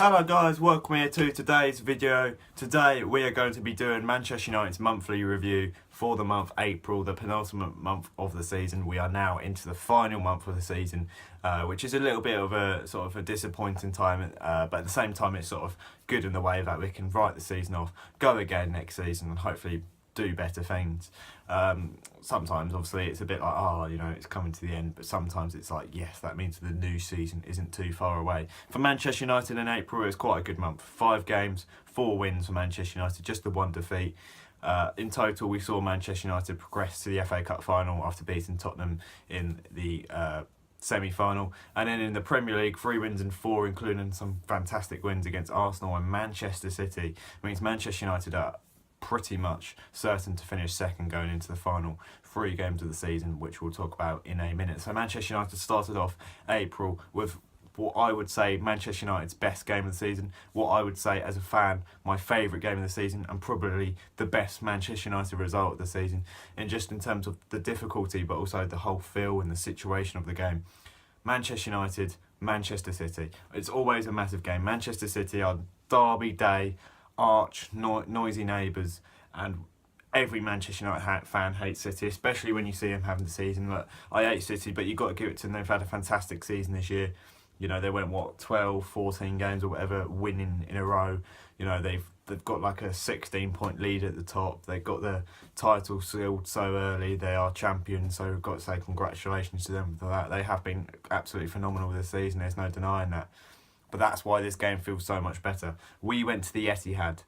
Hello guys, welcome here to today's video. Today we are going to be doing Manchester United's monthly review for the month April, the penultimate month of the season. We are now into the final month of the season, which is a little bit of a sort of a disappointing time, but at the same time it's sort of good in the way that we can write the season off, go again next season and hopefully do better things. Sometimes obviously it's a bit like, it's coming to the end, but sometimes it's like, yes, that means the new season isn't too far away. For Manchester United in April, it was quite a good month. 5 games, 4 wins for Manchester United, just the 1 defeat. In total, we saw Manchester United progress to the FA Cup final after beating Tottenham in the semi-final, and then in the Premier League, 3 wins and 4, including some fantastic wins against Arsenal and Manchester City, means Manchester United are pretty much certain to finish second going into the final 3 games of the season, which we'll talk about in a minute. So Manchester United started off April with what I would say Manchester United's best game of the season, what I would say as a fan my favourite game of the season, and probably the best Manchester United result of the season, and just in terms of the difficulty but also the whole feel and the situation of the game. Manchester United, Manchester City, it's always a massive game. Manchester City are Derby Day noisy neighbours, and every Manchester United fan hates City, especially when you see them having the season. Look, I hate City, but you've got to give it to them. They've had a fantastic season this year. You know, they went 12, 14 games or whatever, winning in a row. You know, they've got like a 16-point lead at the top. They got the title sealed so early. They are champions, so we've got to say congratulations to them for that. They have been absolutely phenomenal this season. There's no denying that. But that's why this game feels so much better. We went to the Etihad.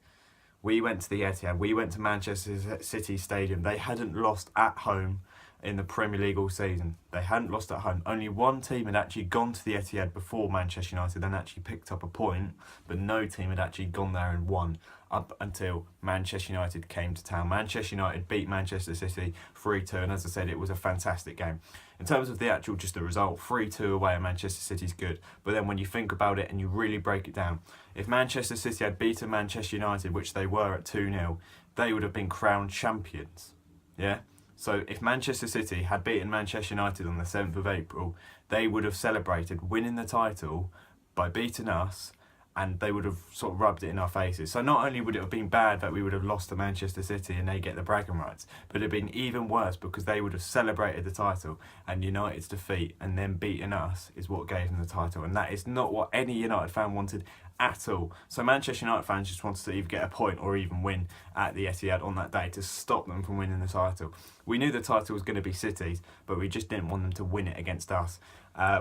We went to Manchester City Stadium. They hadn't lost at home in the Premier League all season. They hadn't lost at home. Only one team had actually gone to the Etihad before Manchester United and actually picked up a point, but no team had actually gone there and won up until Manchester United came to town. Manchester United beat Manchester City 3-2, and as I said, it was a fantastic game. In terms of the actual, just the result, 3-2 away at Manchester City's good, but then when you think about it and you really break it down, if Manchester City had beaten Manchester United, which they were at 2-0, they would have been crowned champions, yeah? So if Manchester City had beaten Manchester United on the 7th of April, they would have celebrated winning the title by beating us, and they would have sort of rubbed it in our faces. So not only would it have been bad that we would have lost to Manchester City and they get the bragging rights, but it would have been even worse because they would have celebrated the title, and United's defeat and then beating us is what gave them the title. And that is not what any United fan wanted at all. So Manchester United fans just wanted to either get a point or even win at the Etihad on that day to stop them from winning the title. We knew the title was going to be City's, but we just didn't want them to win it against us.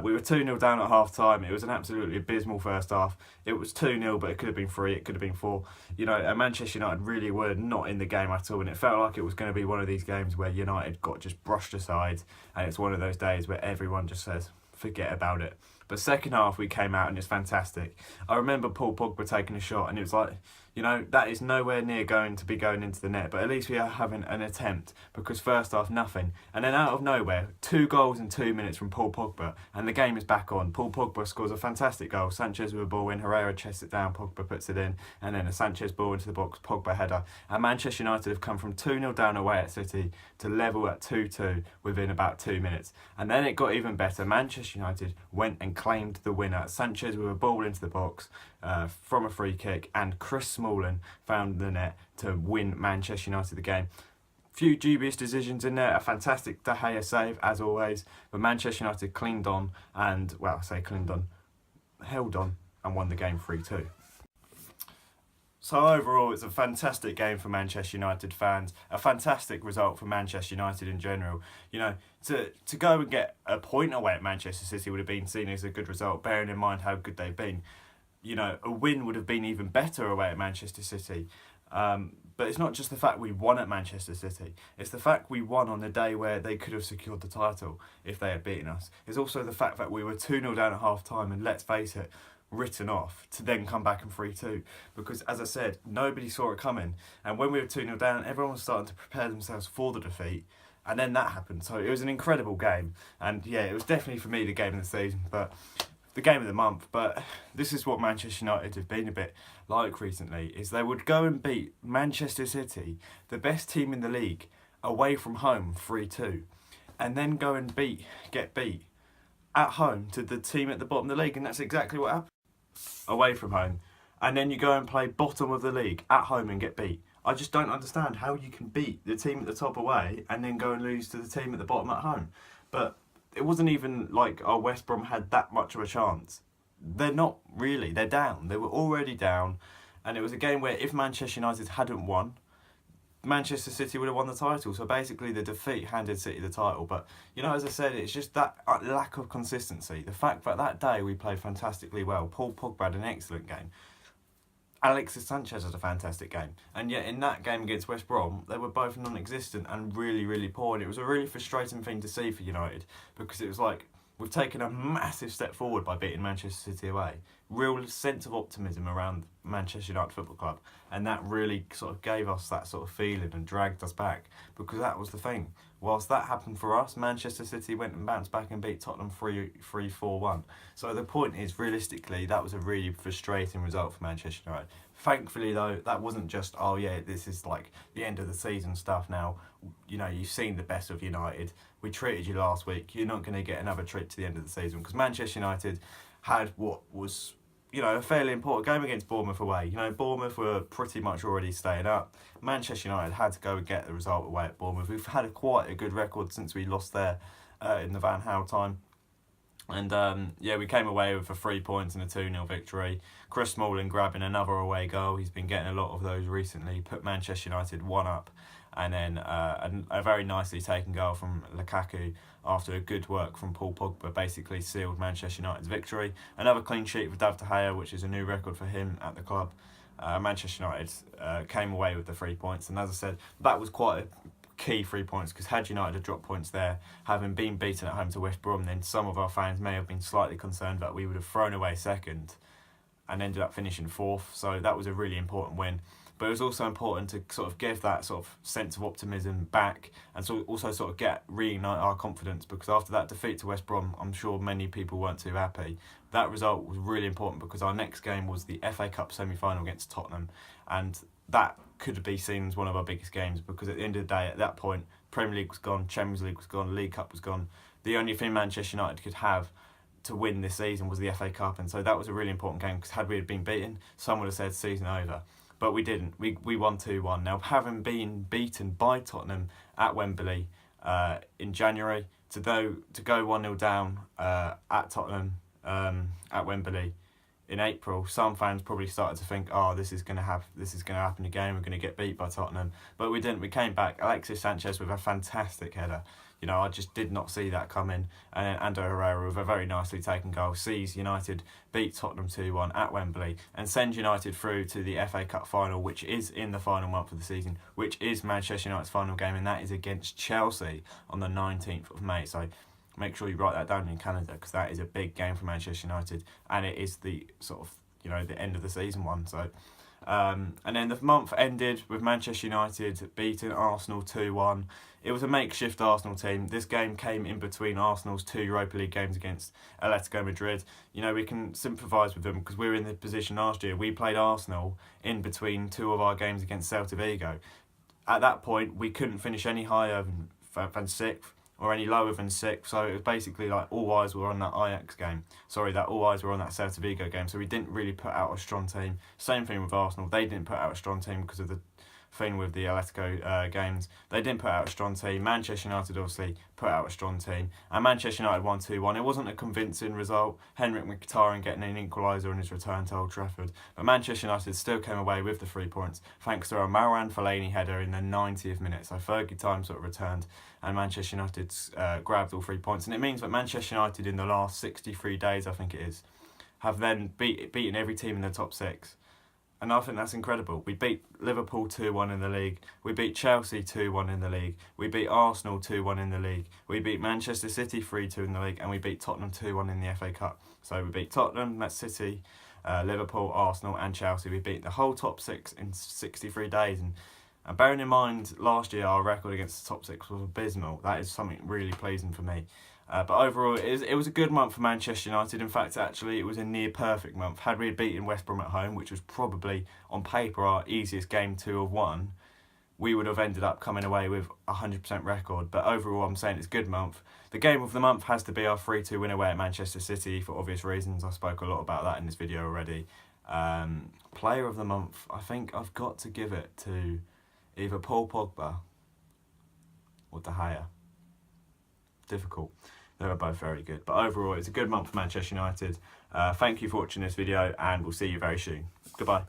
We were 2-0 down at half time. It was an absolutely abysmal first half. It was 2-0, but it could have been 3, it could have been 4. You know, Manchester United really were not in the game at all, and it felt like it was going to be one of these games where United got just brushed aside, and it's one of those days where everyone just says, forget about it. But second half, we came out and it's fantastic. I remember Paul Pogba taking a shot, and it was like, that is nowhere near going to be going into the net, but at least we are having an attempt, because first half, nothing. And then out of nowhere, 2 goals in 2 minutes from Paul Pogba, and the game is back on. Paul Pogba scores a fantastic goal. Sanchez with a ball in, Herrera chests it down, Pogba puts it in, and then a Sanchez ball into the box, Pogba header. And Manchester United have come from 2-0 down away at City to level at 2-2 within about 2 minutes. And then it got even better. Manchester United went and claimed the winner. Sanchez with a ball into the box from a free kick, and Chris Smalling found the net to win Manchester United the game. Few dubious decisions in there, a fantastic De Gea save as always, but Manchester United cleaned on and, held on and won the game 3-2. So overall, it's a fantastic game for Manchester United fans, a fantastic result for Manchester United in general. To go and get a point away at Manchester City would have been seen as a good result, bearing in mind how good they've been. A win would have been even better away at Manchester City. But it's not just the fact we won at Manchester City. It's the fact we won on the day where they could have secured the title if they had beaten us. It's also the fact that we were 2-0 down at half time, and let's face it, written off, to then come back and 3-2, because as I said, nobody saw it coming, and when we were 2-0 down, everyone was starting to prepare themselves for the defeat, and then that happened. So it was an incredible game, and yeah, it was definitely for me the game of the season, but the game of the month. But this is what Manchester United have been a bit like recently, is they would go and beat Manchester City, the best team in the league, away from home 3-2, and then go and get beat at home to the team at the bottom of the league, and that's exactly what happened. away from home, and then you go and play bottom of the league at home and get beat. I just don't understand how you can beat the team at the top away and then go and lose to the team at the bottom at home. But it wasn't even like West Brom had that much of a chance. They're not really. They're down. They were already down, and it was a game where if Manchester United hadn't won, Manchester City would have won the title. So basically the defeat handed City the title. But, you know, as I said, it's just that lack of consistency. The fact that day we played fantastically well. Paul Pogba had an excellent game. Alexis Sanchez had a fantastic game. And yet in that game against West Brom, they were both non-existent and really, really poor. And it was a really frustrating thing to see for United, because it was like, we've taken a massive step forward by beating Manchester City away. Real sense of optimism around Manchester United Football Club. And that really sort of gave us that sort of feeling and dragged us back, because that was the thing. Whilst that happened for us, Manchester City went and bounced back and beat Tottenham 3-4-1. So the point is, realistically, that was a really frustrating result for Manchester United. Thankfully, though, that wasn't just, oh yeah, this is like the end of the season stuff now. You know, you've seen the best of United. We treated you last week. You're not going to get another treat to the end of the season, because Manchester United had what was, you know, a fairly important game against Bournemouth away. You know, Bournemouth were pretty much already staying up. Manchester United had to go and get the result away at Bournemouth. We've had quite a good record since we lost there in the Van Gaal time. And yeah, we came away with a 3 points and a 2-0 victory. Chris Smalling grabbing another away goal. He's been getting a lot of those recently. Put Manchester United 1 up. And then a very nicely taken goal from Lukaku after a good work from Paul Pogba basically sealed Manchester United's victory. Another clean sheet for David De Gea, which is a new record for him at the club. Manchester United came away with the 3 points. And as I said, that was quite a key 3 points, because had United have dropped points there, having been beaten at home to West Brom, then some of our fans may have been slightly concerned that we would have thrown away second and ended up finishing fourth. So that was a really important win. But it was also important to sort of give that sort of sense of optimism back, and so also sort of reignite our confidence, because after that defeat to West Brom, I'm sure many people weren't too happy. That result was really important, because our next game was the FA Cup semi-final against Tottenham, and that could be seen as one of our biggest games, because at the end of the day, at that point, Premier League was gone, Champions League was gone, League Cup was gone. The only thing Manchester United could have to win this season was the FA Cup, and so that was a really important game, because had we been beaten, some would have said season over. But we didn't. We won 2-1. Now, having been beaten by Tottenham at Wembley in January, to go 1-0 down at Tottenham at Wembley in April, some fans probably started to think, oh, this is going to happen again. We're going to get beat by Tottenham. But we didn't. We came back. Alexis Sanchez with a fantastic header. You know, I just did not see that coming. And then Ander Herrera with a very nicely taken goal sees United beat Tottenham 2-1 at Wembley and sends United through to the FA Cup final, which is in the final month of the season, which is Manchester United's final game, and that is against Chelsea on the 19th of May. So make sure you write that down in Canada, because that is a big game for Manchester United, and it is the sort of, you know, the end of the season one. So and then the month ended with Manchester United beating Arsenal 2-1. It was a makeshift Arsenal team. This game came in between Arsenal's 2 Europa League games against Atletico Madrid. You know, we can sympathise with them, because we were in the position last year. We played Arsenal in between 2 of our games against Celta Vigo. At that point, we couldn't finish any higher than 6th or any lower than 6th. So it was basically like all eyes were on that Ajax game. That all eyes were on that Celta Vigo game. So we didn't really put out a strong team. Same thing with Arsenal. They didn't put out a strong team because of the thing with the Atletico games. They didn't put out a strong team. Manchester United obviously put out a strong team, and Manchester United won 2-1. It wasn't a convincing result. Henrik Mkhitaryan getting an equaliser on his return to Old Trafford, but Manchester United still came away with the 3 points thanks to a Marouane Fellaini header in the 90th minute. So Fergie time sort of returned, and Manchester United grabbed all 3 points, and it means that Manchester United in the last 63 days, I think it is, have then beaten every team in the top 6. And I think that's incredible. We beat Liverpool 2-1 in the league. We beat Chelsea 2-1 in the league. We beat Arsenal 2-1 in the league. We beat Manchester City 3-2 in the league. And we beat Tottenham 2-1 in the FA Cup. So we beat Tottenham, that's City, Liverpool, Arsenal and Chelsea. We beat the whole top 6 in 63 days. And bearing in mind, last year our record against the top 6 was abysmal. That is something really pleasing for me. But overall, it was a good month for Manchester United. In fact, actually, it was a near-perfect month. Had we beaten West Brom at home, which was probably, on paper, our easiest game to have won, we would have ended up coming away with a 100% record. But overall, I'm saying it's a good month. The game of the month has to be our 3-2 win away at Manchester City for obvious reasons. I spoke a lot about that in this video already. Player of the month, I think I've got to give it to either Paul Pogba or De Gea. Difficult. They were both very good. But overall, it's a good month for Manchester United. Thank you for watching this video, and we'll see you very soon. Goodbye.